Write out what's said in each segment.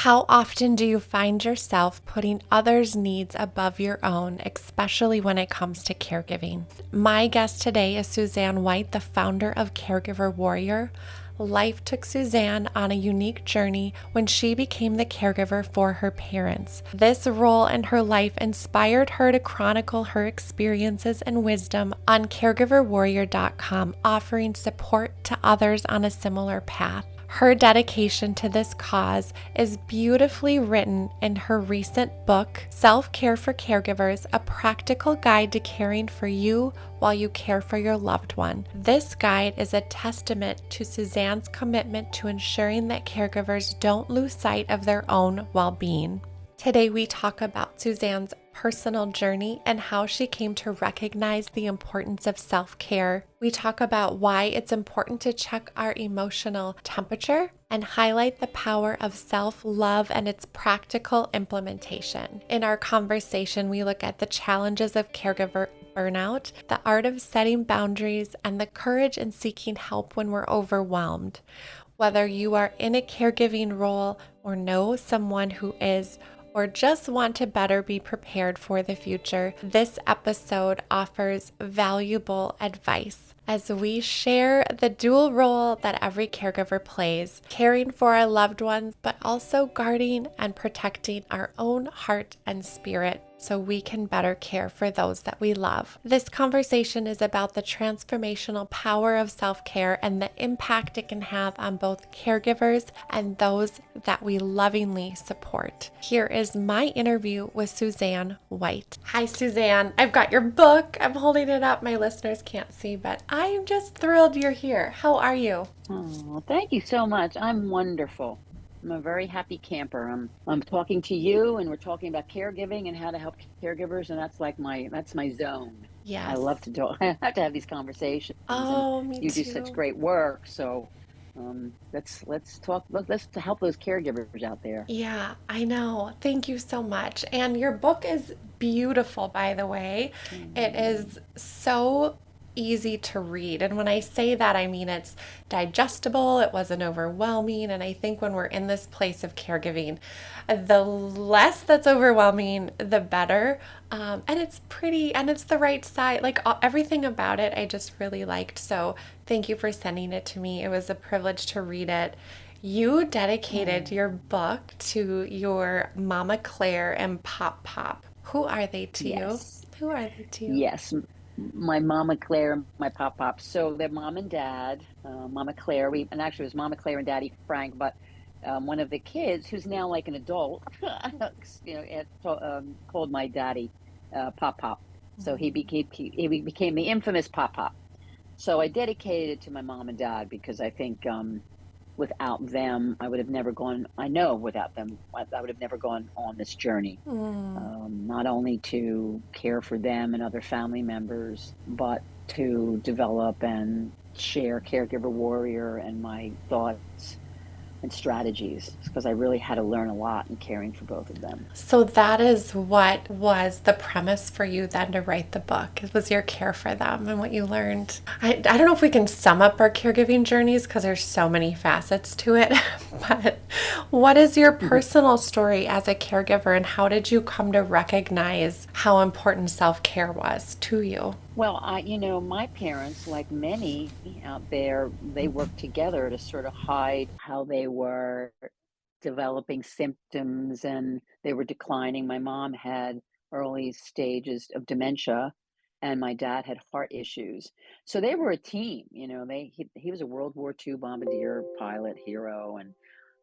How often do you find yourself putting others' needs above your own, especially when it comes to caregiving? My guest today is Susanne White, the founder of Caregiver Warrior. Life took Susanne on a unique journey when she became the caregiver for her parents. This role in her life inspired her to chronicle her experiences and wisdom on caregiverwarrior.com, offering support to others on a similar path. Her dedication to this cause is beautifully written in her recent book, Self Care for Caregivers: A Practical Guide to Caring for You While You Care for Your Loved One. This guide is a testament to Suzanne's commitment to ensuring that caregivers don't lose sight of their own well being. Today, we talk about Suzanne's personal journey and how she came to recognize the importance of self care. We talk about why it's important to check our emotional temperature and highlight the power of self love and its practical implementation. In our conversation, we look at the challenges of caregiver burnout, the art of setting boundaries, and the courage in seeking help when we're overwhelmed. Whether you are in a caregiving role or know someone who is, or just want to better be prepared for the future, this episode offers valuable advice as we share the dual role that every caregiver plays, caring for our loved ones, but also guarding and protecting our own heart and spirit so we can better care for those that we love. This conversation is about the transformational power of self-care and the impact it can have on both caregivers and those that we lovingly support. Here is my interview with Susanne White. Hi, Susanne. I've got your book. I'm holding it up. My listeners can't see, but I'm just thrilled you're here. How are you? Oh, thank you so much. I'm wonderful. I'm a very happy camper. I'm talking to you and we're talking about caregiving and how to help caregivers, and that's my zone. I love Yes. to talk. I have to have these conversations, and Oh, me you do such too. great work. So let's talk. Let's to help those caregivers out there. Yeah, I know. Thank you so much. And your book is beautiful, by the way. It Mm, is so easy to read. And when I say that, I mean it's digestible, it wasn't overwhelming. And I think when we're in this place of caregiving, the less that's overwhelming, the better. And it's pretty and it's the right size. Like everything about it, I just really liked. So thank you for sending it to me. It was a privilege to read it. You dedicated oh, your book to your Mama Claire and Pop Pop. Who are they to you? yes, Who are they to you? yes. My mama Claire and my pop pop. So they're mom and dad. Mama Claire. And actually it was Mama Claire and Daddy Frank, but one of the kids who's now like an adult, called my daddy Pop Pop. So he became the infamous Pop Pop. So I dedicated it to my mom and dad because I think without them, I would have never gone. I know without them, I would have never gone on this journey. Mm. Not only to care for them and other family members, but to develop and share Caregiver Warrior and my thoughts and strategies because I really had to learn a lot in caring for both of them. So that is what was the premise for you then to write the book. It was your care for them and what you learned. I don't know if we can sum up our caregiving journeys because there's so many facets to it. But what is your personal story as a caregiver and how did you come to recognize how important self-care was to you? Well, my parents, like many out there, they worked together to sort of hide how they were developing symptoms and they were declining. My mom had early stages of dementia, and my dad had heart issues. So they were a team. He was a World War II bombardier pilot hero, and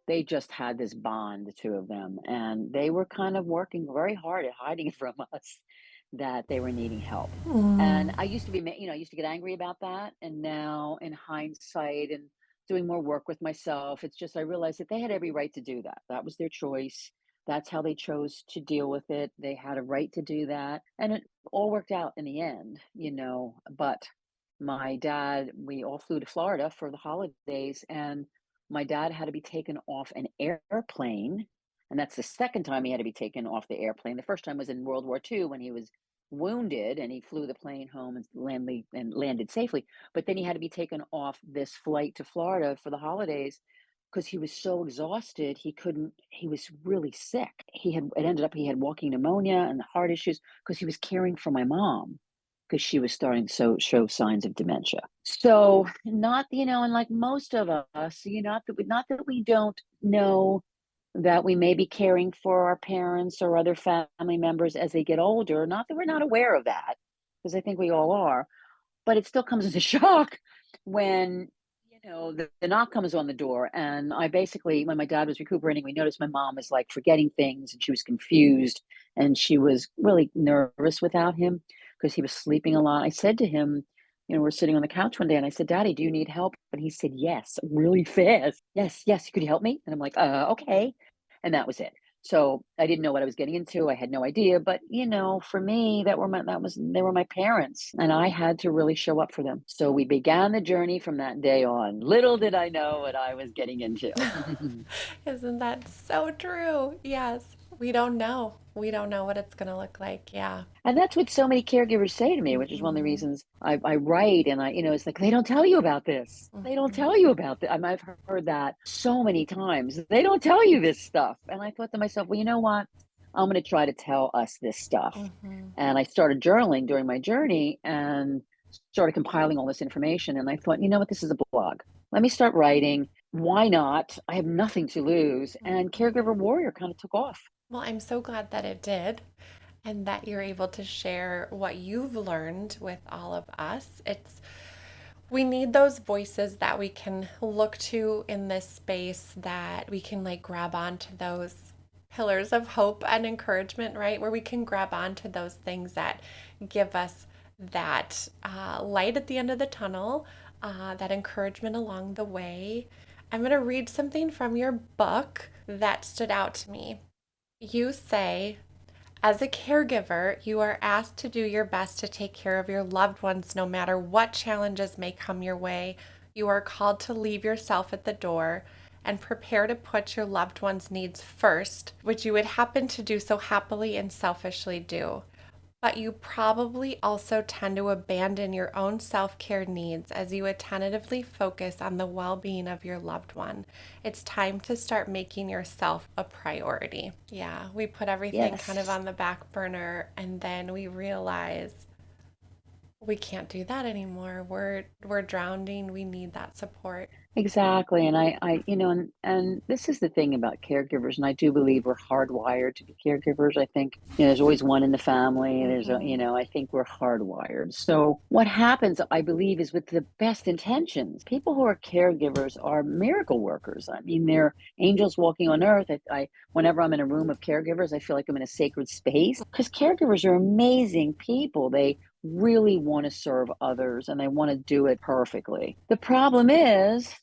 they just had this bond, the two of them, and they were kind of working very hard at hiding from us that they were needing help. And Mm. I used to I used to get angry about that. And now, in hindsight and doing more work with myself, it's just I realized that they had every right to do that. That was their choice. That's how they chose to deal with it. They had a right to do that. And it all worked out in the end. But my dad, we all flew to Florida for the holidays, and my dad had to be taken off an airplane. And that's the second time he had to be taken off the airplane. The first time was in World War II when he was wounded and he flew the plane home and landed safely. But then he had to be taken off this flight to Florida for the holidays because he was so exhausted, he was really sick. It ended up he had walking pneumonia and heart issues because he was caring for my mom because she was starting to show signs of dementia. So not, and like most of us, not that we don't know that we may be caring for our parents or other family members as they get older, not that we're not aware of that, because I think we all are, but it still comes as a shock when the knock comes on the door. And I basically, when my dad was recuperating, we noticed my mom was like forgetting things and she was confused and she was really nervous without him because he was sleeping a lot. I said to him, we're sitting on the couch one day and I said, Daddy, do you need help? And he said, yes, really fast. Yes, yes, could you help me? And I'm like, okay. And that was it. So I didn't know what I was getting into. I had no idea. But for me, they were my parents, and I had to really show up for them. So we began the journey from that day on. Little did I know what I was getting into. Isn't that so true? Yes. We don't know. We don't know what it's going to look like. Yeah. And that's what so many caregivers say to me, which is one of the Hmm. reasons I write. And it's like, they don't tell you about this. They don't Hmm. tell you about that. I've heard that so many times. They don't tell you this stuff. And I thought to myself, well, you know what? I'm going to try to tell us this stuff. Hmm. And I started journaling during my journey and started compiling all this information. And I thought, you know what? This is a blog. Let me start writing. Why not? I have nothing to lose. And Caregiver Warrior kind of took off. Well, I'm so glad that it did and that you're able to share what you've learned with all of us. We need those voices that we can look to in this space, that we can like grab onto those pillars of hope and encouragement, right? Where we can grab onto those things that give us that light at the end of the tunnel, that encouragement along the way. I'm going to read something from your book that stood out to me. You say, as a caregiver, you are asked to do your best to take care of your loved ones no matter what challenges may come your way. You are called to leave yourself at the door and prepare to put your loved ones' needs first, which you would happen to do so happily and selfishly do. But you probably also tend to abandon your own self care needs as you attentively focus on the well being of your loved one. It's time to start making yourself a priority. Yeah, we put everything kind of Yes. on the back burner and then we realize we can't do that anymore. We're drowning. We need that support. Exactly. And and this is the thing about caregivers, and I do believe we're hardwired to be caregivers. I think, there's always one in the family. Hmm. I think we're hardwired. So what happens, I believe, is with the best intentions, people who are caregivers are miracle workers. I mean, they're angels walking on earth. Whenever I'm in a room of caregivers, I feel like I'm in a sacred space because caregivers are amazing people. They really want to serve others and they want to do it perfectly. The problem is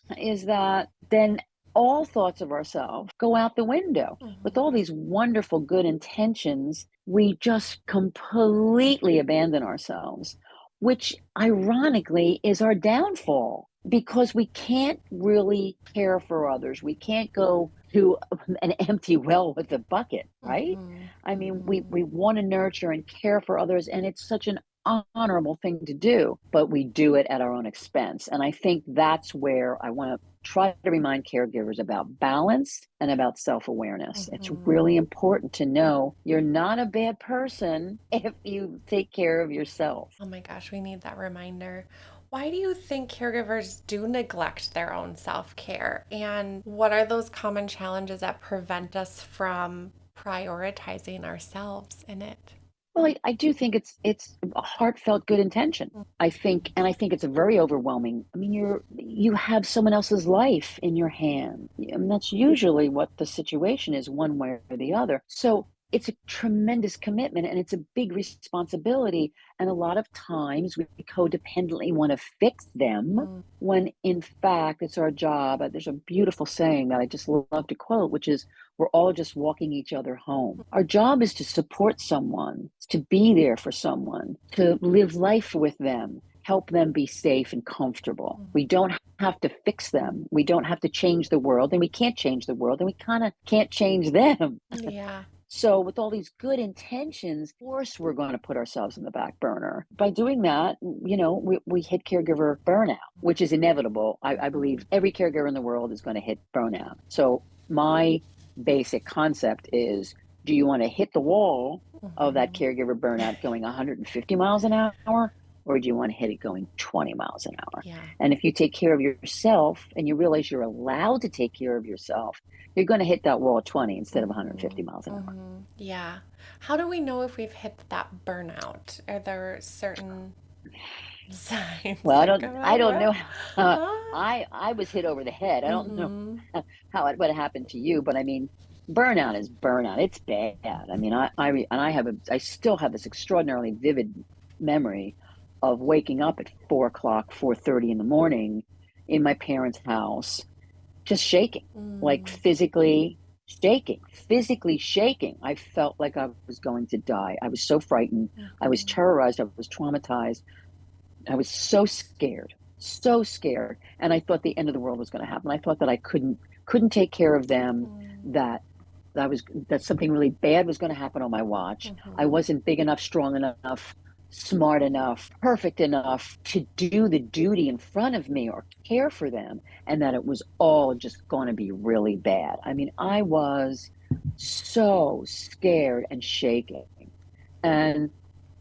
that then all thoughts of ourselves go out the window. With all Hmm. these wonderful good intentions, we just completely abandon ourselves, which ironically is our downfall because we can't really care for others. We can't go to an empty well with a bucket, right? Hmm. I mean, Hmm. we want to nurture and care for others, and it's such an honorable thing to do, but we do it at our own expense. And I think that's where I want to try to remind caregivers about balance and about self awareness. It's Hmm. really important to know you're not a bad person if you take care of yourself. Oh my gosh, we need that reminder. Why do you think caregivers do neglect their own self care? And what are those common challenges that prevent us from prioritizing ourselves in it? Well, I do think it's a heartfelt good intention. I think it's a very overwhelming. I mean, you have someone else's life in your hand. And that's usually what the situation is, one way or the other. So it's a tremendous commitment and it's a big responsibility. And a lot of times we codependently want to fix them Mm-hmm. when in fact it's our job. There's a beautiful saying that I just love to quote, which is, we're all just walking each other home. Our job is to support someone, to be there for someone, to live life with them, help them be safe and comfortable. We don't have to fix them. We don't have to change the world, and we can't change the world, and we kind of can't change them. Yeah. So with all these good intentions, of course, we're going to put ourselves in the back burner. By doing that, we hit caregiver burnout, which is inevitable. I believe Mhm. every caregiver in the world is going to hit burnout. So my basic concept is, do you want to hit the wall of that Mhm. caregiver burnout going 150 miles an hour, or do you want to hit it going 20 miles an hour? Yeah. And if you take care of yourself and you realize you're allowed to take care of yourself, you're going to hit that wall at 20 instead of 150 Mhm. miles an hour. Mhm. Yeah. How do we know if we've hit that burnout? Are there certain signs Well, that come I up? don't know. Ah. I was hit over the head. I don't know Mhm. what happened to you, but I mean, burnout is burnout. It's bad. I mean, I still have this extraordinarily vivid memory of waking up at 4 o'clock, 4:30 in the morning in my parents' house, just shaking, like Mm. physically shaking. I felt like I was going to die. I was so frightened. I was Mhm. terrorized. I was traumatized. I was so scared, and I thought the end of the world was going to happen. I thought that I couldn't take care of them, Mm. that that something really bad was going to happen on my watch. I Mhm. wasn't big enough, strong enough, smart enough, perfect enough to do the duty in front of me or care for them, and that it was all just going to be really bad. I mean, I was so scared and shaking, and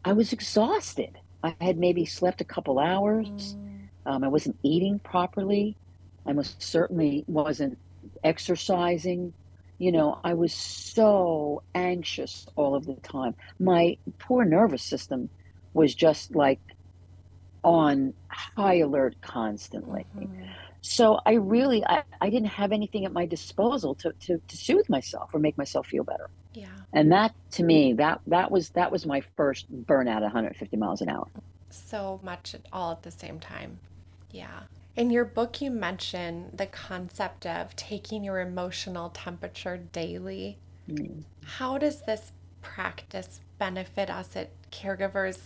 I was exhausted. I had maybe slept a couple hours. Mm. I wasn't eating properly. I most certainly wasn't exercising. I was so anxious all of the time. My poor nervous system was just like on high alert constantly. Mhm. So I didn't have anything at my disposal to soothe myself or make myself feel better. Yeah. And that to me, that was my first burnout at 150 miles an hour. So much all at the same time. Yeah. In your book, you mention the concept of taking your emotional temperature daily. Mm. How does this practice benefit us at caregivers?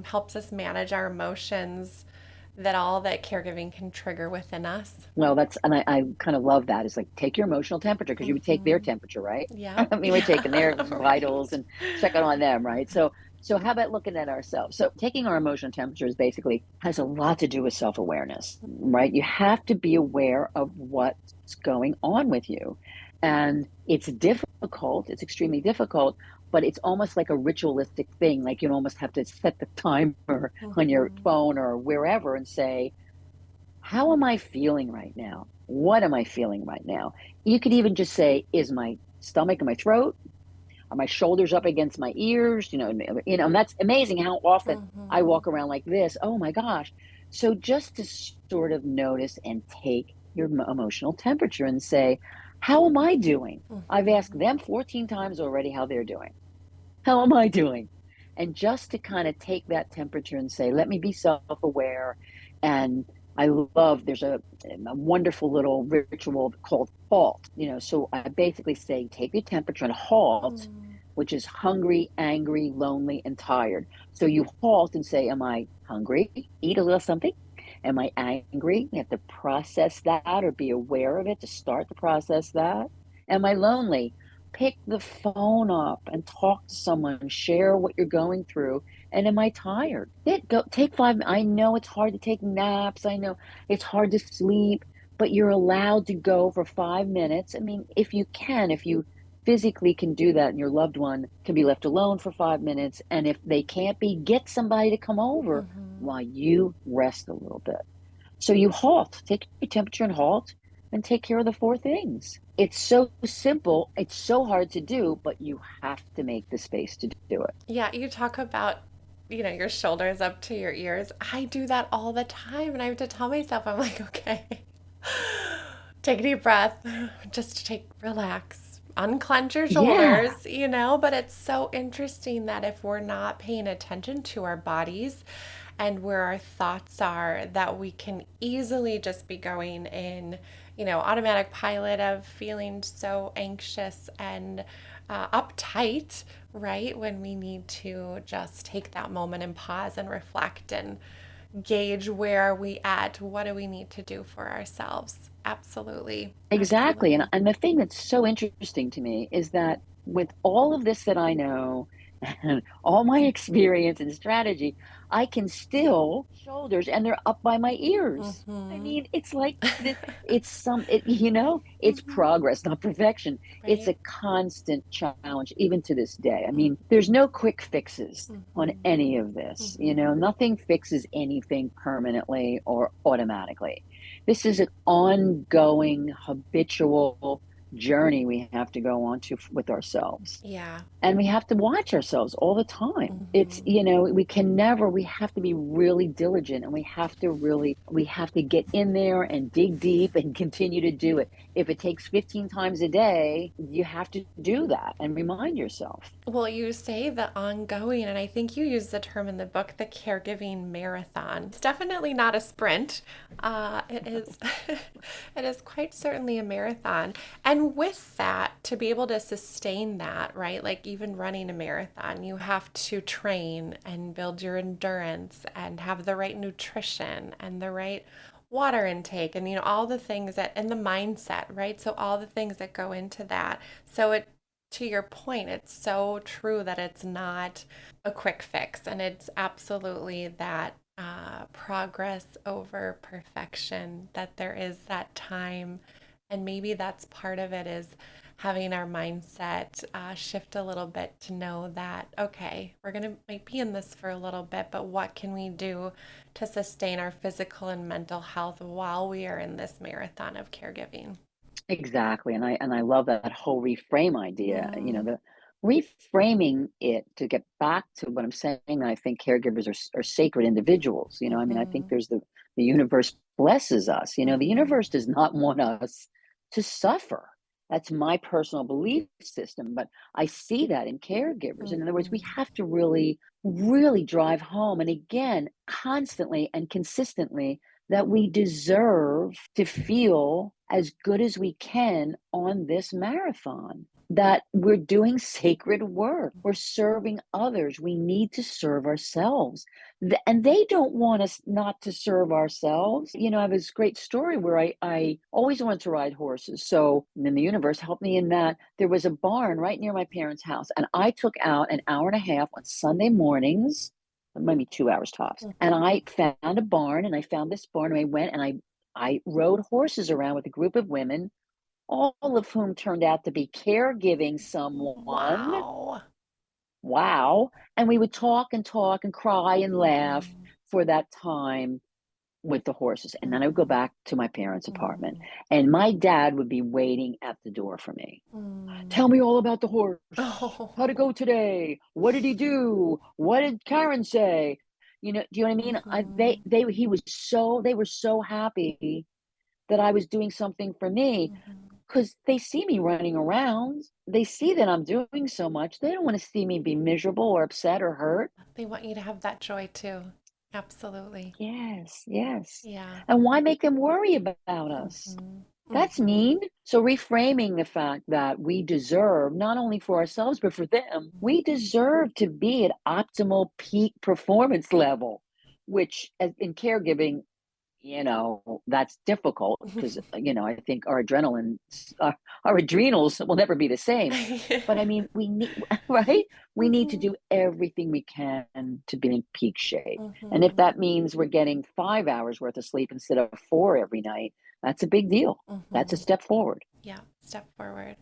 Helps us manage our emotions that all that caregiving can trigger within us. Well, I kind of love that. It's like take your emotional temperature because you would take their Mm-hmm. temperature, right? Yep. I mean, we're taking Yeah. their vitals Right. and checking on them, right? So how about looking at ourselves? So taking our emotional temperature is basically has a lot to do with self-awareness, right? You have to be aware of what's going on with you. And it's difficult, it's extremely difficult, but it's almost like a ritualistic thing. Like you almost have to set the timer on your Mm-hmm. phone or wherever and say, how am I feeling right now? What am I feeling right now? You could even just say, is my stomach in my throat? Are my shoulders up against my ears? And that's amazing how often I Mm-hmm. walk around like this. Oh my gosh. So just to sort of notice and take your emotional temperature and say, how am I doing? I've asked Mm-hmm. them 14 times already how they're doing. How am I doing? And just to kind of take that temperature and say, let me be self aware. And I love, there's a wonderful little ritual called halt. So I basically say, take your temperature and halt, Mm-hmm. which is hungry, angry, lonely, and tired. So you halt and say, am I hungry? Eat a little something. Am I angry? You have to process that or be aware of it to start to process that. Am I lonely? Pick the phone up and talk to someone, share what you're going through. And am I tired? Go take 5. I know it's hard to take naps. I know it's hard to sleep, but you're allowed to go for 5 minutes. I mean, if you physically can do that and your loved one can be left alone for 5 minutes. And if they can't be, get somebody to come over Mm-hmm. while you rest a little bit. So you halt, take your temperature and halt and take care of the four things. It's so simple. It's so hard to do, but you have to make the space to do it. Yeah, you talk about, your shoulders up to your ears. I do that all the time, and I have to tell myself, I'm like, okay, take a deep breath, just take, relax, unclench your Yeah, shoulders, But it's so interesting that if we're not paying attention to our bodies and where our thoughts are, that we can easily just be going in, automatic pilot of feeling so anxious and uptight, right? When we need to just take that moment and pause and reflect and gauge where are we at? What do we need to do for ourselves? Absolutely. exactly. And, Absolutely. and the thing that's so interesting to me is that with all of this that I know and all my experience and strategy, I can still shoulders and they're up by my ears. I Mm-hmm. mean, it's like it's Mm-hmm. progress, not perfection. It's Right. a constant challenge, even to this day. I mean, Mm-hmm. there's no quick fixes on Mm-hmm. any of this. Mm-hmm. Nothing fixes anything permanently or automatically. This is an ongoing, habitual journey we have to go on to with ourselves, Yeah. and we have to watch ourselves all the time. It's, Mm-hmm. we can never, we have to be really diligent, and we have to get in there and dig deep and continue to do it. If it takes 15 times a day, you have to do that and remind yourself. Well, you say the ongoing, and I think you use the term in the book, the caregiving marathon. It's definitely not a sprint. It is, it is quite certainly a marathon. And with that, to be able to sustain that, right? Like even running a marathon, you have to train and build your endurance and have the right nutrition and the right water intake and all the things that and the mindset, right? So all the things that go into that. So it to your point, it's so true that it's not a quick fix, and it's absolutely that progress over perfection, that there is that time. And maybe that's part of it is having our mindset shift a little bit to know that, okay, we're going to might be in this for a little bit, but what can we do to sustain our physical and mental health while we are in this marathon of caregiving? Exactly, and I love that whole reframe idea, Mm, the reframing it to get back to what I'm saying. I think caregivers are sacred individuals. I mean, I think mhm, the universe blesses us. The mhm, universe does not want us to suffer. That's my personal belief system, but I see that in caregivers. In other words, we mhm. have to really, really drive home, and again, constantly and consistently, that we deserve to feel as good as we can on this marathon, that we're doing sacred work. We're serving others. We need to serve ourselves. And they don't want us not to serve ourselves. I have this great story where I always wanted to ride horses. So then the universe helped me in that there was a barn right near my parents' house. And I took out an hour and a half on Sunday mornings, maybe 2 hours tops. And Mhm. I found a barn, and I found this barn, and I went and I rode horses around with a group of women, all of whom turned out to be caregiving someone. Wow. Wow. And we would talk and cry and laugh Mhm, for that time with the horses. And then I would go mhm, back to my parents' apartment, mhm, and my dad would be waiting at the door for me. mm. Tell me all about the horse. How'd it Oh. go today? What did he do? What did Karen say? Do you know what I mean? Mhm, They were so happy that I was doing something for me, mhm. because they see me running around. They see that I'm doing so much. They don't want to see me be miserable or upset or hurt. They want you to have that joy too. Absolutely. Yes, yes. Yeah. And why make them worry about us? Mhm, That's mhm, mean. So reframing the fact that we deserve, not only for ourselves, but for them, we deserve to be at optimal peak performance level, which in caregiving, that's difficult because, mhm. I think our adrenals will never be the same. But I mean, we need, right? We need to Mhm, do everything we can to be in peak shape. And if mhm, that means we're getting 5 hours worth of sleep instead of four every night, that's a big deal. That's a mhm. step forward. Yeah, step forward.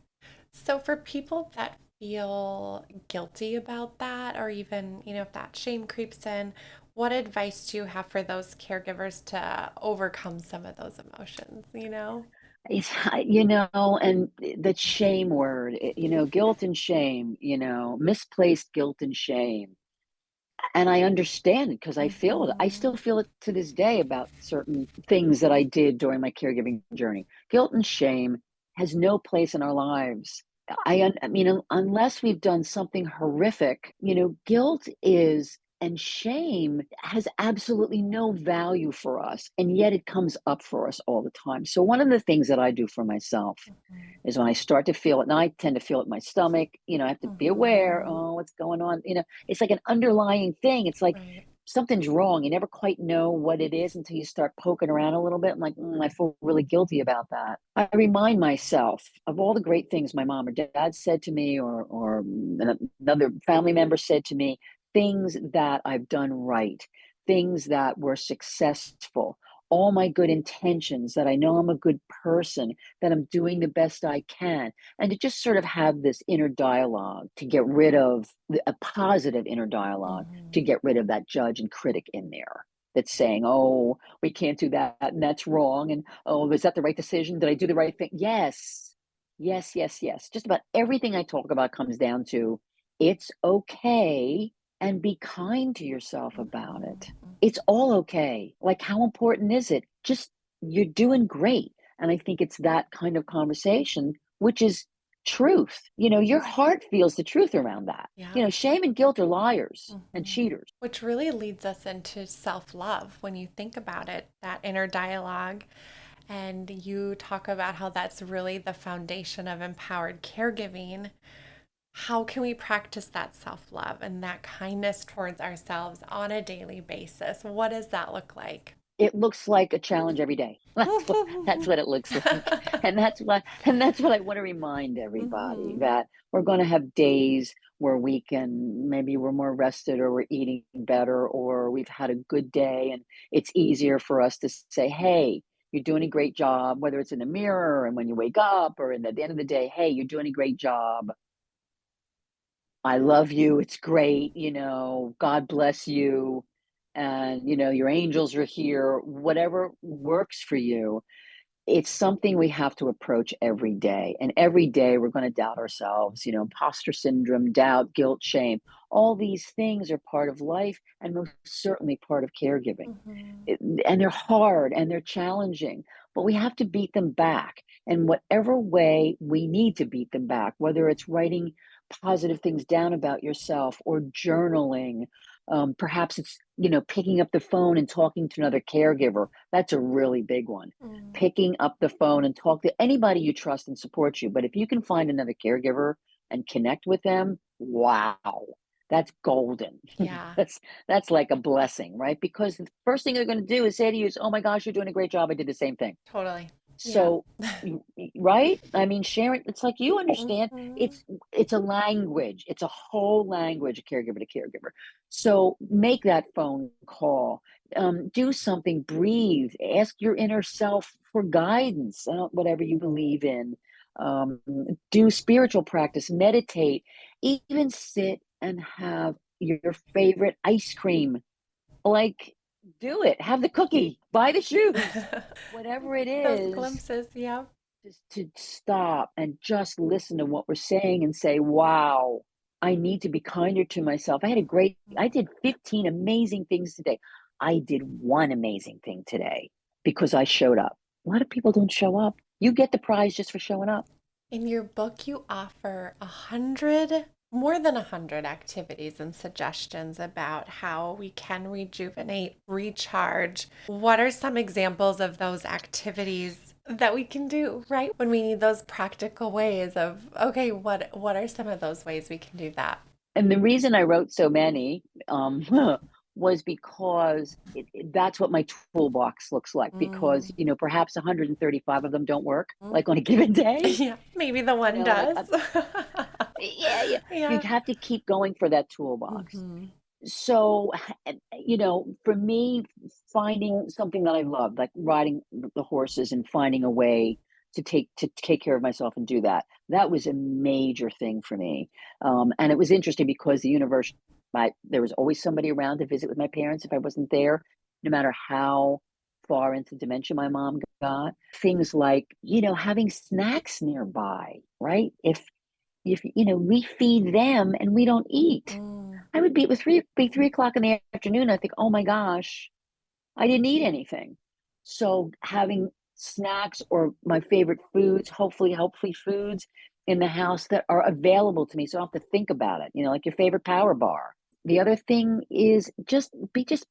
So for people that feel guilty about that, or even, if that shame creeps in, what advice do you have for those caregivers to overcome some of those emotions? It's, and the shame word, guilt and shame, misplaced guilt and shame. And I understand it because I feel it. I Mm-hmm. still feel it to this day about certain things that I did during my caregiving journey. Guilt and shame has no place in our lives. I mean, unless we've done something horrific, guilt is and shame has absolutely no value for us. And yet it comes up for us all the time. So, one of the things that I do for myself is when I start to feel it, and I tend to feel it in my stomach, I have to be aware, Mm-hmm. oh, what's going on? It's like an underlying thing. It's like, Right. something's wrong. You never quite know what it is until you start poking around a little bit. I'm like, I feel really guilty about that. I remind myself of all the great things my mom or dad said to me, or another family member said to me, things that I've done right, things that were successful, all my good intentions, that I know I'm a good person, that I'm doing the best I can, and to just sort of have this inner dialogue to get rid of a positive inner dialogue, to Mhm. get rid of that judge and critic in there that's saying, oh, we can't do that and that's wrong. And oh, is that the right decision? Did I do the right thing? Yes, yes, yes, yes. Just about everything I talk about comes down to it's okay, and be kind to yourself about Mhm. it. It's all okay. Like, how important is it? Just, you're doing great. And I think it's that kind of conversation, which is truth. Your heart feels the truth around that. Yeah. Shame and guilt are liars and Mhm. cheaters. Which really leads us into self love when you think about it, that inner dialogue. And you talk about how that's really the foundation of empowered caregiving. How can we practice that self love and that kindness towards ourselves on a daily basis? What does that look like? It looks like a challenge every day. That's what it looks like. And that's what I want to remind everybody, Mhm. that we're going to have days where maybe we're more rested, or we're eating better, or we've had a good day, and it's easier for us to say, hey, you're doing a great job, whether it's in the mirror and when you wake up, or at the end of the day, hey, you're doing a great job. I love you. It's great. God bless you. And, your angels are here. Whatever works for you, it's something we have to approach every day. And every day we're going to doubt ourselves, imposter syndrome, doubt, guilt, shame. All these things are part of life, and most certainly part of caregiving. Mhm. And they're hard and they're challenging, but we have to beat them back. And whatever way we need to beat them back, whether it's writing positive things down about yourself, or journaling, perhaps it's, picking up the phone and talking to another caregiver. That's a really big one. Mm. Picking up the phone and talk to anybody you trust and support you. But if you can find another caregiver and connect with them, wow, that's golden. Yeah, That's like a blessing, right? Because the first thing they're going to do is say to you is, "Oh my gosh, you're doing a great job. I did the same thing." totally. Yeah. So, right? I mean, sharing, it's like, you understand, Mhm. it's a language. It's a whole language, caregiver to caregiver. So make that phone call. Do something, breathe, ask your inner self for guidance, whatever you believe in. Um, do spiritual practice, meditate, even sit and have your favorite ice cream. Like, do it. Have the cookie, buy the shoes, whatever it Those is. glimpses, yeah. Just to stop and just listen to what we're saying and say, wow, I need to be kinder to myself. I did 15 amazing things today. I did one amazing thing today because I showed up. A lot of people don't show up. You get the prize just for showing up. In your book, you offer 100, more than 100 activities and suggestions about how we can rejuvenate, recharge. What are some examples of those activities that we can do, right? When we need those practical ways of, okay, what are some of those ways we can do that? And the reason I wrote so many, was because that's what my toolbox looks like. Because, Mm, perhaps 135 of them don't work, mm. like on a given day. Yeah, maybe the one Like, does. yeah, yeah. You Yeah. have to keep going for that toolbox. Hmm. So, for me, finding something that I love, like riding the horses, and finding a way to take care of myself and do that, that was a major thing for me. And it was interesting because the universe, there was always somebody around to visit with my parents if I wasn't there, no matter how far into dementia my mom got. Things like, having snacks nearby, right? If we feed them and we don't eat, Mm. I would be 3 o'clock in the afternoon. I think, oh my gosh, I didn't eat anything. So having snacks, or my favorite foods, hopefully healthy foods in the house that are available to me, so I don't have to think about it. Like your favorite power bar. The other thing is just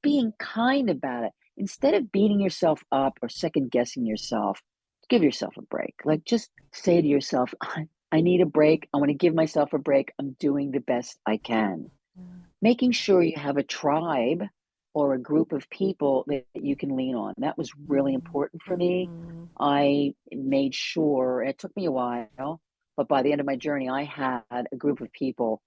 being kind about it. Instead of beating yourself up or second guessing yourself, give yourself a break. Like, just say to yourself, I need a break. I want to give myself a break. I'm doing the best I can. Mm. Making sure you have a tribe, or a group of people that you can lean on. That was really important for me. Mm-hmm. I made sure, it took me a while, but by the end of my journey, I had a group of people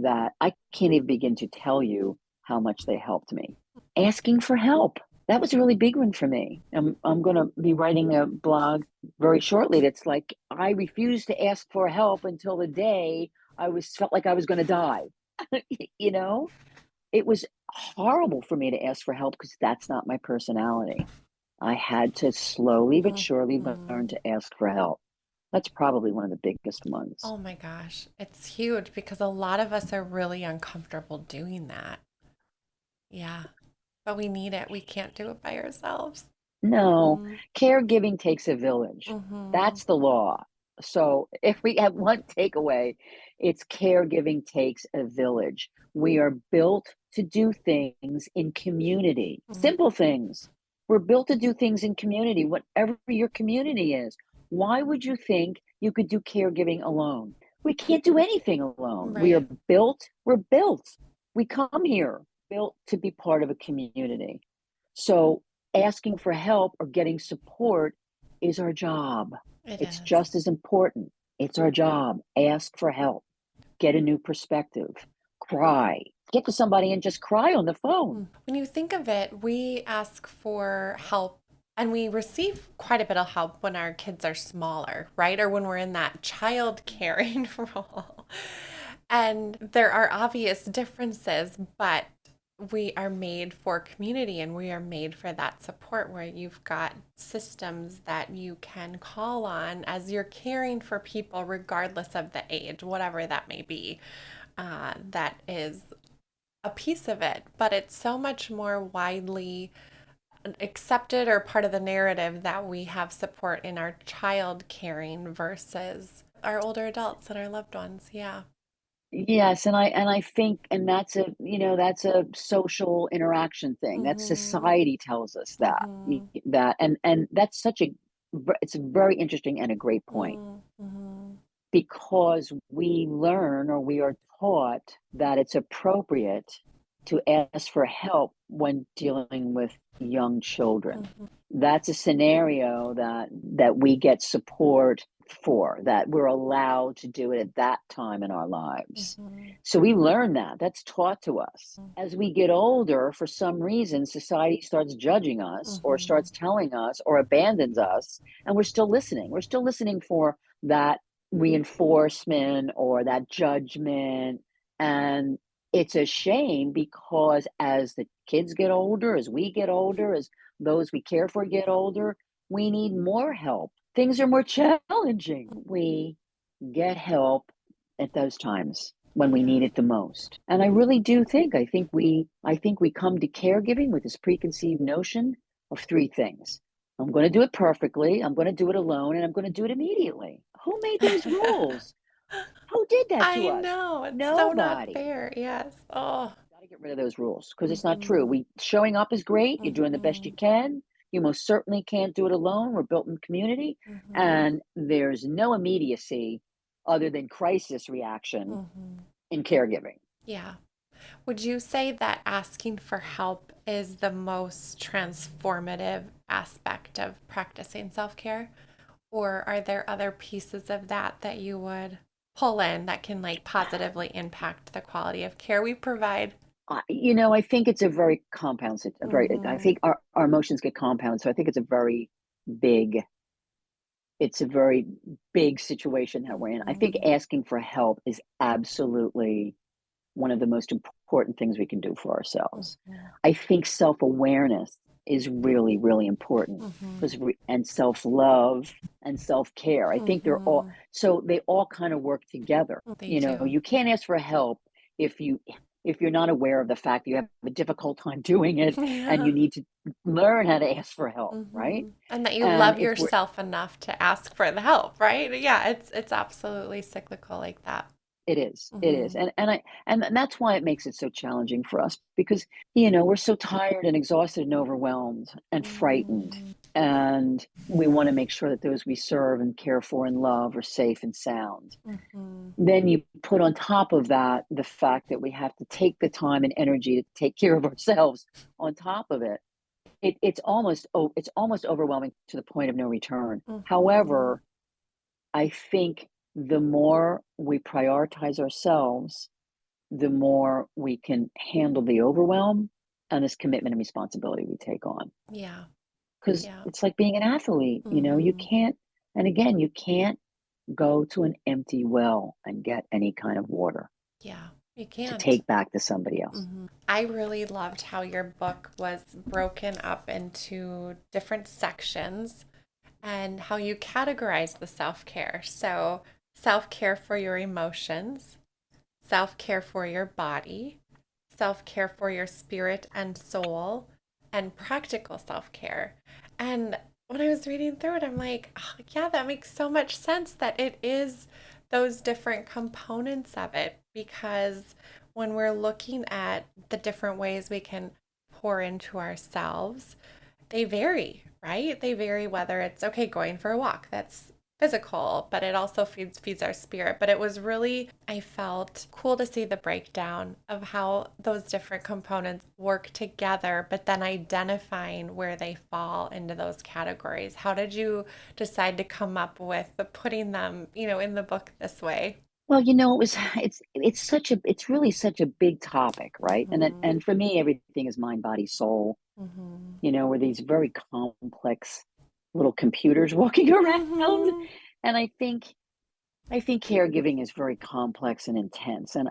that I can't even begin to tell you how much they helped me. Asking for help. That was a really big one for me. I'm going to be writing a blog very shortly that's like, I refused to ask for help until the day felt like I was going to die. you know, it was horrible for me to ask for help because that's not my personality. I had to slowly but surely learn Mm-hmm. to ask for help. That's probably one of the biggest ones. Oh my gosh, it's huge because a lot of us are really uncomfortable doing that. Yeah, but we need it. We can't do it by ourselves. No, Mm-hmm. caregiving takes a village. Mm-hmm. That's the law. So if we have one takeaway, it's caregiving takes a village. We are built to do things in community, simple things. We're built to do things in community, whatever your community is. Why would you think you could do caregiving alone? We can't do anything alone. Right. We're built. We come here built to be part of a community. So asking for help or getting support is our job. It It's is. just as important. It's our job. Ask for help, get a new perspective, cry, get to somebody and just cry on the phone. When you think of it, we ask for help and we receive quite a bit of help when our kids are smaller, right? Or when we're in that child caring role. And there are obvious differences, but we are made for community and we are made for that support where you've got systems that you can call on as you're caring for people, regardless of the age, whatever that may be. That is a piece of it, but it's so much more widely accepted or part of the narrative that we have support in our child caring versus our older adults and our loved ones. Yeah. Yes, and I think and that's a social interaction thing. That Mm-hmm. society tells us that. Mm-hmm. That and that's it's a very interesting and a great point. Mm-hmm. Because we learn or we are taught that it's appropriate to ask for help when dealing with young children. Mm-hmm. That's a scenario that we get support for, that we're allowed to do it at that time in our lives. Mm-hmm. So we learn that's taught to us. As we get older, for some reason, society starts judging us or Mm-hmm. starts telling us or abandons us, and we're still listening. We're still listening for that reinforcement or that judgment. And it's a shame because as the kids get older, as we get older, as those we care for get older, we need more help. Things are more challenging. We get help at those times when we Yeah. need it the most. And I really do think we come to caregiving with this preconceived notion of three things. I'm going to do it perfectly, I'm going to do it alone, and I'm going to do it immediately. Who made those rules? Who did that to I us? know. It's so not Nobody. fair. Yes. Oh. Got to get rid of those rules because it's not true. Mm-hmm. We showing up is great. You're doing the best Mm-hmm. you can. You most certainly can't do it alone. We're built in community, Mm-hmm. and there's no immediacy other than crisis reaction Mm-hmm. in caregiving. Yeah. Would you say that asking for help is the most transformative aspect of practicing self care? Or are there other pieces of that that you would pull in that can like positively impact the quality of care we provide? I think it's a very compound. A very. I Mm-hmm. think our emotions get compound, so I think big. It's a very big situation that we're in. I think Mm-hmm. asking for help is absolutely one of the most important things we can do for ourselves. Mm-hmm. I think self-awareness is really, really important Mm-hmm. because and self-love and self-care. I think Mm-hmm. they all kind of work together. They do. You can't ask for help if you're not aware of the fact you have a difficult time doing it and Yeah. you need to learn how to ask for help, right? Mm-hmm. And that you And love if we're yourself enough to ask for the help, right? Yeah, it's absolutely cyclical like that. it is. Mm-hmm. And that's why it makes it so challenging for us because we're so tired and exhausted and overwhelmed and Mm-hmm. frightened. And we want to make sure that those we serve and care for and love are safe and sound. Mhm. Then you put on top of that the fact that we have to take the time and energy to take care of ourselves on top of it. It's almost overwhelming to the point of no return. Mhm. However, I think the more we prioritize ourselves, the more we can handle the overwhelm and this commitment and responsibility we take on. Yeah. Because Yeah. it's like being an athlete, you Mhm. can't, and again, you can't go to an empty well and get any kind of water Yeah. You to can't. take back to somebody else. I really loved how your book was broken up into different sections and how you categorize the self care. So, self care for your emotions, self care for your body, self care for your spirit and soul, and practical self care. And when I was reading through it, I'm like, oh, yeah, that makes so much sense that it is those different components of it. Because when we're looking at the different ways we can pour into ourselves, they vary, right? They vary whether it's okay going for a walk. That's physical, but it also feeds our spirit. But it was really, I felt cool to see the breakdown of how those different components work together, but then identifying where they fall into those categories. How did you decide to come up with the putting them, in the book this way? Well, it's really such a big topic, right? Mm-hmm. And for me, everything is mind, body, soul. Mm-hmm. We're these very complex little computers walking around. Mm-hmm. And I think caregiving is very complex and intense. And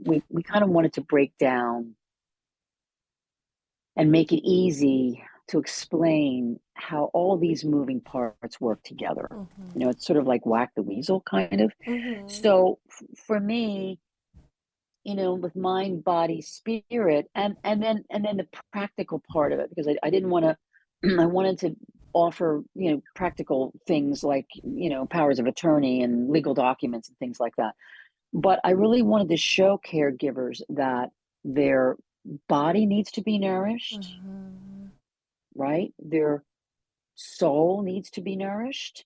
we kind of wanted to break down and make it easy to explain how all these moving parts work together. Mm-hmm. It's sort of like whack the weasel kind of. Mm-hmm. So for me, with mind, body, spirit, and then the practical part of it, because I didn't want to, I wanted to offer, practical things like, powers of attorney and legal documents and things like that. But I really wanted to show caregivers that their body needs to be nourished, Mm-hmm. right? Their soul needs to be nourished.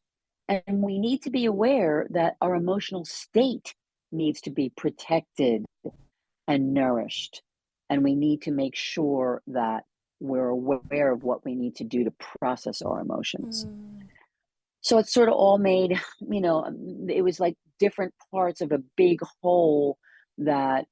And we need to be aware that our emotional state needs to be protected and nourished. And we need to make sure that we're aware of what we need to do to process our emotions. Mm-hmm. So it's sort of all made, it was like different parts of a big whole that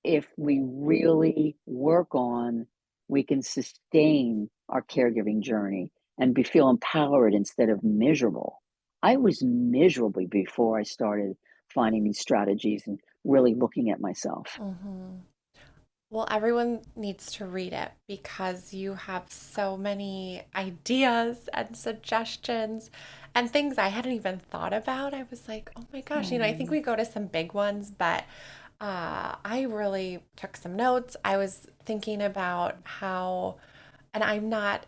if we really work on, we can sustain our caregiving journey and feel empowered instead of miserable. I was miserable before I started finding these strategies and really looking at myself. Mm-hmm. Well, everyone needs to read it because you have so many ideas and suggestions and things I hadn't even thought about. I was like, oh my gosh, I think Oh, we go to some big ones, but I really took some notes. I was thinking about how, and I'm not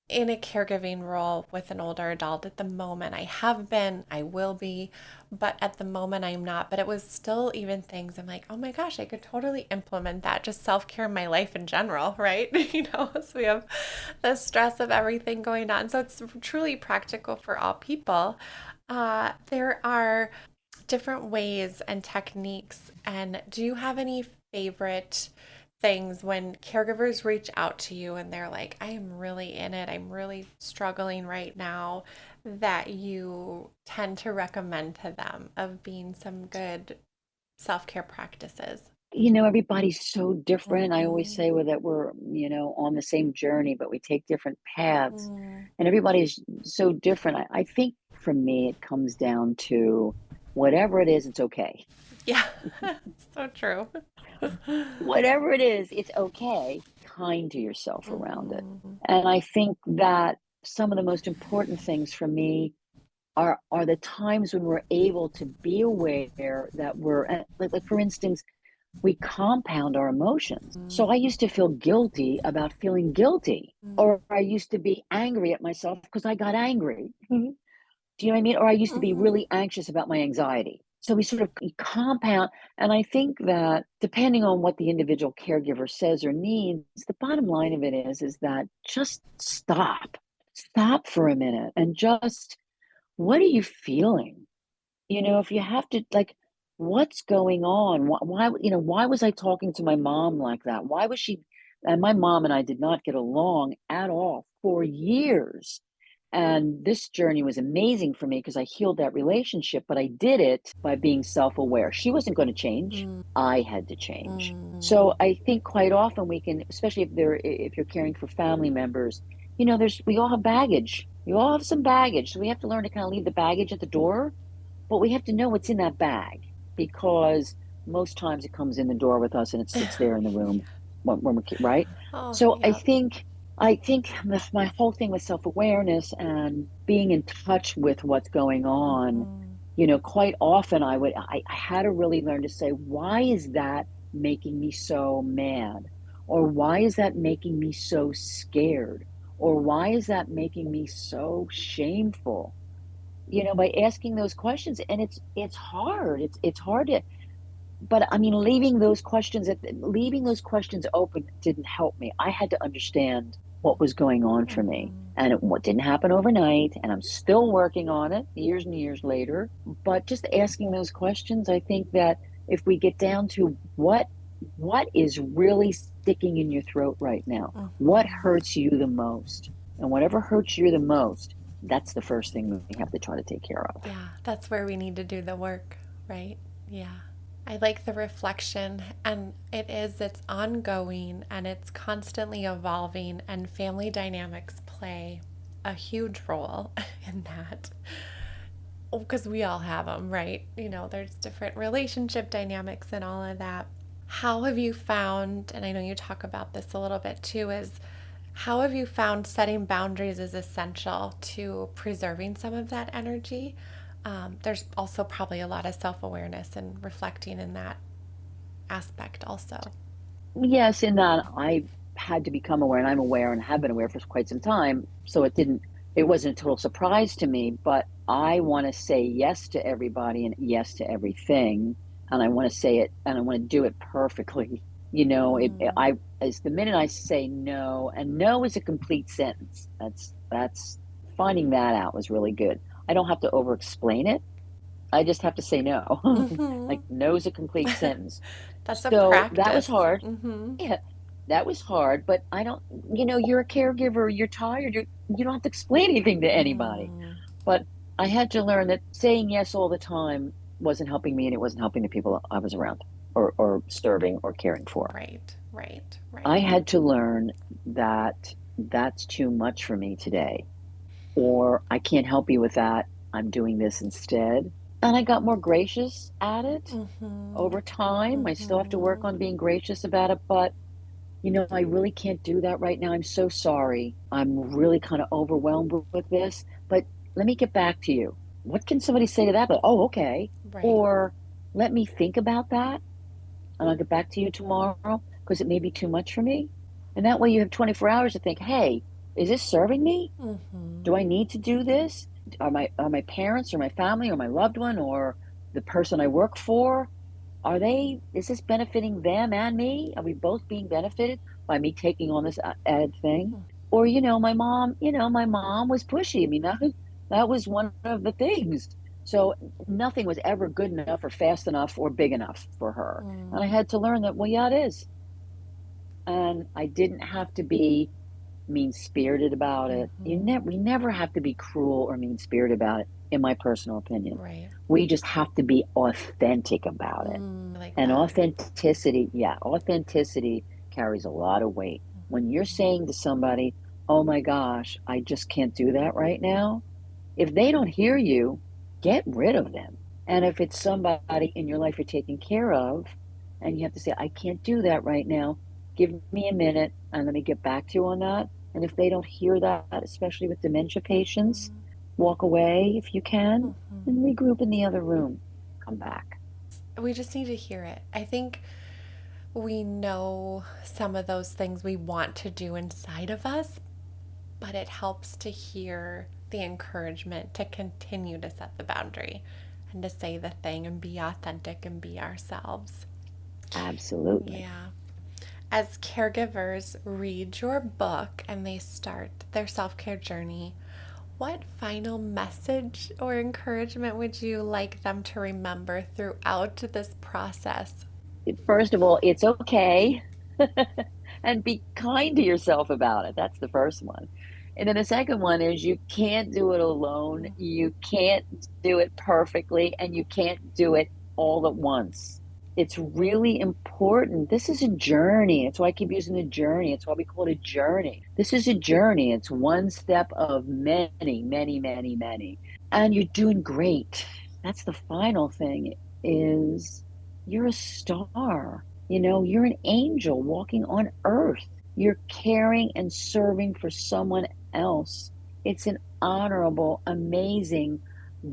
in a caregiving role with an older adult at the moment. I have been, I will be, but at the moment I'm not. But it was still even things I'm like, oh my gosh, I could totally implement that. Just self care in my life in general, right? So we have the stress of everything going on. So it's truly practical for all people. There are different ways and techniques. And do you have any favorite things when caregivers reach out to you and they're like, I am really in it, I'm really struggling right now, that you tend to recommend to them of being some good self care practices? everybody's so different. I always Mm-hmm. say that we're, on the same journey, but we take different paths. Mm. And everybody's so different. I think for me, it comes down to whatever it is, it's okay. Yeah, so true. Whatever it is, it's okay. Kind to yourself around it. Mm-hmm. And I think that some of the most important things for me are the times when we're able to be aware that like for instance, we compound our emotions. So I used to feel guilty about feeling guilty, or I used to be angry at myself because I got angry. Do you know what I mean? Or I used to be Mm-hmm. really anxious about my anxiety. So we sort of compound. And I think that depending on what the individual caregiver says or needs, the bottom line of it is that just stop. stop for a minute and just, what are you feeling? If you have to, like, what's going on? Why was I talking to my mom like that? Why was she? And my mom and I did not get along at all for years. And this journey was amazing for me because I healed that relationship, but I did it by being self-aware. She wasn't going to change. Mm, I had to change. mm, So I think quite often we can, especially if you're caring for family members, we all have baggage. We all have some baggage. So we have to learn to kind of leave the baggage at the door, but we have to know what's in that bag because most times it comes in the door with us and it sits there in the room when we're right. oh, So I yep. think my whole thing with self-awareness and being in touch with what's going on, Mm-hmm. quite often I had to really learn to say, why is that making me so mad? Or why is that making me so scared? Or why is that making me so shameful? By asking those questions. And it's hard. It's hard to, but I mean, leaving those questions open didn't help me. I had to understand what was going on for me. Mm-hmm. And what didn't happen overnight, and I'm still working on it years and years later. But just asking those questions, I think that if we get down to what is really sticking in your throat right now, what Mm-hmm. hurts you the most, and whatever hurts you the most, that's the first thing we have to try to take care of. Yeah, that's where we need to do the work, right? Yeah. I like the reflection, and it's ongoing and it's constantly evolving, and family dynamics play a huge role in that because we all have them, right? There's different relationship dynamics and all of that. How have you found, and I know you talk about this a little bit too, is how have you found setting boundaries is essential to preserving some of that energy? There's also probably a lot of self awareness and reflecting in that aspect, also. Yes, in that I had to become aware, and I'm aware and have been aware for quite some time. So it wasn't a total surprise to me, but I want to say yes to everybody and yes to everything. And I want to say it and I want to do it perfectly. Mm, As the minute I say no, and no is a complete sentence. That's finding that out was really good. I don't have to over explain it. I just have to say no. mm-hmm. Like no is a complete sentence. That's a So that was practice. hard. Mm-hmm. Yeah, that was hard, but I don't, you're a caregiver, you're tired, you don't have to explain anything to anybody. Mm, But I had to learn that saying yes all the time wasn't helping me and it wasn't helping the people I was around or serving or caring for. right, right, I right. had to learn that that's too much for me today, or I can't help you with that. I'm doing this instead. And I got more gracious at it Mm-hmm. over time. I still have to work Mm-hmm. on being gracious about it, but I really can't do that right now. I'm so sorry. I'm really kind of overwhelmed with this, but let me get back to you. What can somebody say to that? But, oh, okay. Right. Or let me think about that and I'll get back to you tomorrow because it may be too much for me. And that way you have 24 hours to think, hey, is this serving me? Mm-hmm. Do I need to do this? Are my parents or my family or my loved one or the person I work for, is this benefiting them and me? Are we both being benefited by me taking on this added thing? Or, my mom was pushy. I mean, that was one of the things. So nothing was ever good enough or fast enough or big enough for her. And I Mm-hmm. had to learn that, well, yeah, it is. And I didn't have to be mean spirited about it. We never have to be cruel or mean spirited about it, in my personal opinion. Right. We just have to be authentic about it. I like And that. authenticity carries a lot of weight. When you're saying to somebody, oh my gosh, I just can't do that right now, if they don't hear you, get rid of them. And if it's somebody in your life you're taking care of, and you have to say, I can't do that right now, give me a minute and let me get back to you on that. And if they don't hear that, especially with dementia patients, Mm-hmm. walk away if you can Mm-hmm. and regroup in the other room. Come back. We just need to hear it. I think we know some of those things we want to do inside of us, but it helps to hear the encouragement to continue to set the boundary and to say the thing and be authentic and be ourselves. Absolutely. Yeah. as caregivers read your book and they start their self care journey, what final message or encouragement would you like them to remember throughout this process? First of all, it's okay. And be kind to yourself about it. That's the first one. And then the second one is you can't do it alone. You can't do it perfectly, and you can't do it all at once. It's really important. This is a journey. That's why I keep using the journey. It's why we call it a journey. This is a journey. It's one step of many, many, many, many. And you're doing great. That's the final thing is you're a star. You're an angel walking on earth. You're caring and serving for someone else. It's an honorable, amazing,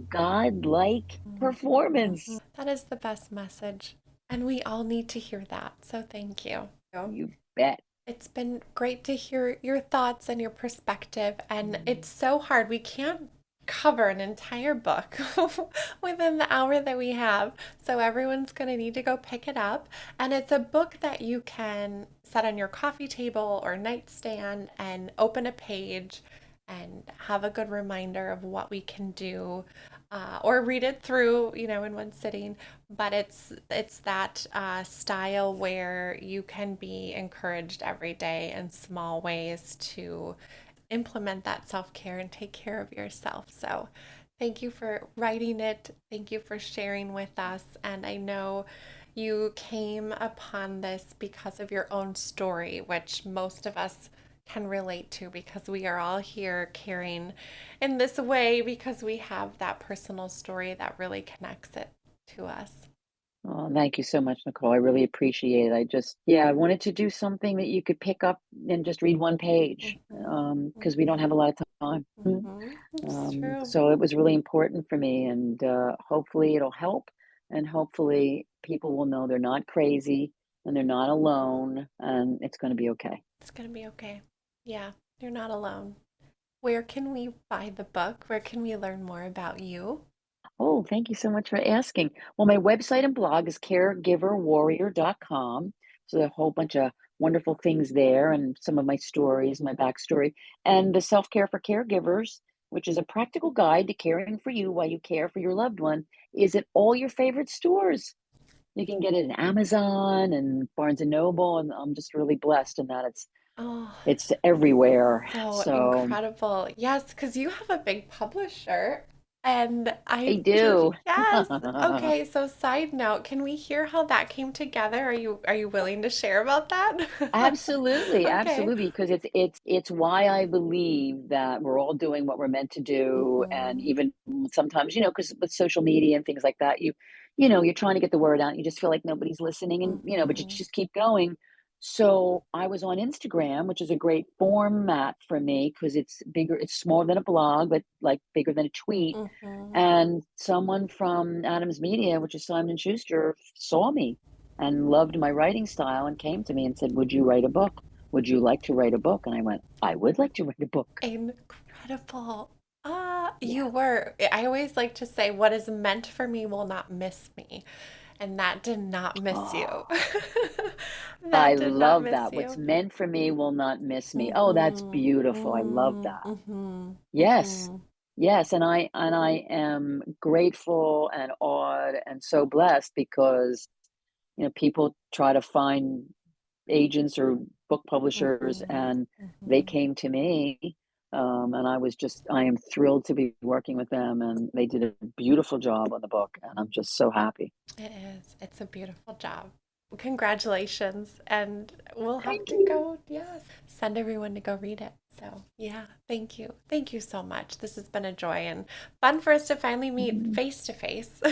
godlike performance. That is the best message. And we all need to hear that. So thank you. You bet. It's been great to hear your thoughts and your perspective. And it's so hard. We can't cover an entire book within the hour that we have. So everyone's going to need to go pick it up. And it's a book that you can set on your coffee table or nightstand and open a page and have a good reminder of what we can do, or read it through, in one sitting. But it's that style where you can be encouraged every day in small ways to implement that self care and take care of yourself. So, thank you for writing it. Thank you for sharing with us. And I know you came upon this because of your own story, which most of us can relate to because we are all here caring in this way because we have that personal story that really connects it to us. Oh, thank you so much, Nicole. I really appreciate it. Yeah, I wanted to do something that you could pick up and just read one page, Mm-hmm. because we don't have a lot of time. Mm-hmm. It's true. So it was really important for me, and hopefully it'll help, and hopefully people will know they're not crazy and they're not alone, and it's going to be okay. It's going to be okay. Yeah, you're not alone. Where can we buy the book? Where can we learn more about you? Oh, thank you so much for asking. Well, my website and blog is caregiverwarrior.com. So a whole bunch of wonderful things there and some of my stories, my backstory, and the Self Care for Caregivers, which is a practical guide to caring for you while you care for your loved one, is at all your favorite stores. You can get it at Amazon and Barnes and Noble, and I'm just really blessed in that Oh, it's everywhere. so So incredible. Yes, because you have a big publisher. And I I just, do. yes. Okay, so side note, can we hear how that came together? Are you willing to share about that? Absolutely, Okay. absolutely, because it's why I believe that we're all doing what we're meant to do, and Mm-hmm. even sometimes, because with social media and things like that, you're trying to get the word out, and you just feel like nobody's listening, and but you Mm-hmm. just keep going. So I was on Instagram, which is a great format for me because it's bigger, it's smaller than a blog, but like bigger than a tweet. Mm-hmm. And someone from Adams Media, which is Simon Schuster, saw me and loved my writing style and came to me and said, "Would you write a book? Would you like to write a book?" And I went, "I would like to write a book." Incredible. You Yeah. were. I always like to say, what is meant for me will not miss me. And that did not miss you. Oh, I That did not love miss that. What's you. meant for me will not miss me. Oh, that's Mm-hmm. beautiful. I love Mm-hmm. that. Mm-hmm. Yes. Mm-hmm. Yes, and I am grateful and awed and so blessed because people try to find agents or book publishers, Mm-hmm. and they Mm-hmm. came to me. And I am thrilled to be working with them, and they did a beautiful job on the book, and I'm just so happy. It is. It's a beautiful job. Congratulations. And we'll have Thank to you. go, yes, send everyone to go read it. So, yeah, thank you. Thank you so much. This has been a joy and fun for us to finally meet Mhm. face to face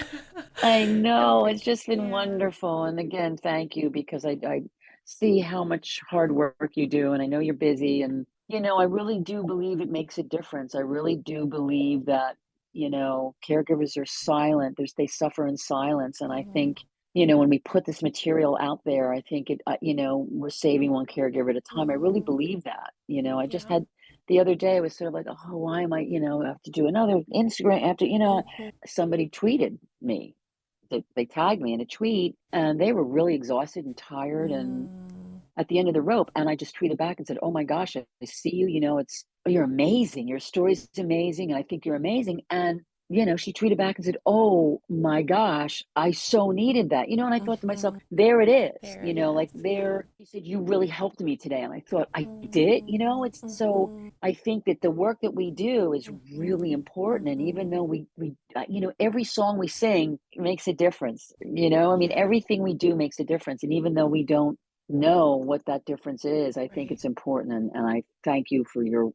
I in know, it's person. just been Yeah. wonderful, and again, thank you because I see how much hard work you do, and I know you're busy, and I really do believe it makes a difference. I really do believe that caregivers are silent. They suffer in silence, and I Mm-hmm. think when we put this material out there, I think we're saving one caregiver at a time. I really Mm-hmm. believe that. I just Yeah. had the other day, I was sort of like, oh, why am I have to do another Instagram after, Mm-hmm. somebody tweeted me. They tagged me in a tweet, and they were really exhausted and tired, and Mm-hmm. at the end of the rope. And I just tweeted back and said, "Oh my gosh, I see you. You're amazing. Your story's amazing. And I think you're amazing." And she tweeted back and said, "Oh my gosh, I so needed that." And I thought to myself, Mhm. there it is, There it is. like Yeah. there, he said, "You really helped me today." And I thought, I did, Mhm. it's so, Mhm. I think that the work that we do is really Mhm. important. And even Mhm. though we every song we sing makes a difference, I mean, Yeah. everything we do makes a difference. And even though we don't know what that difference is, I think Right. it's important. And I thank you for your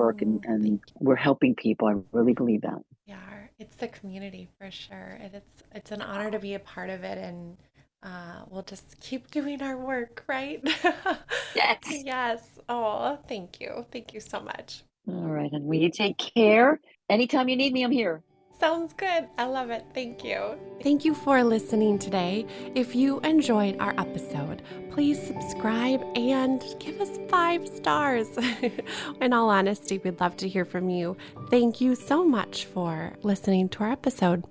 work, and Thank you. we're helping people. I really believe that. Yeah, it's the community for sure, and it's an honor to be a part of it, and we'll just keep doing our work, right? Yes. Yes. Oh, thank you so much. All right. And will you take care? Anytime you need me, I'm here. Sounds good. I love it. Thank you. Thank you for listening today. If you enjoyed our episode, please subscribe and give us 5 stars. In all honesty, we'd love to hear from you. Thank you so much for listening to our episode.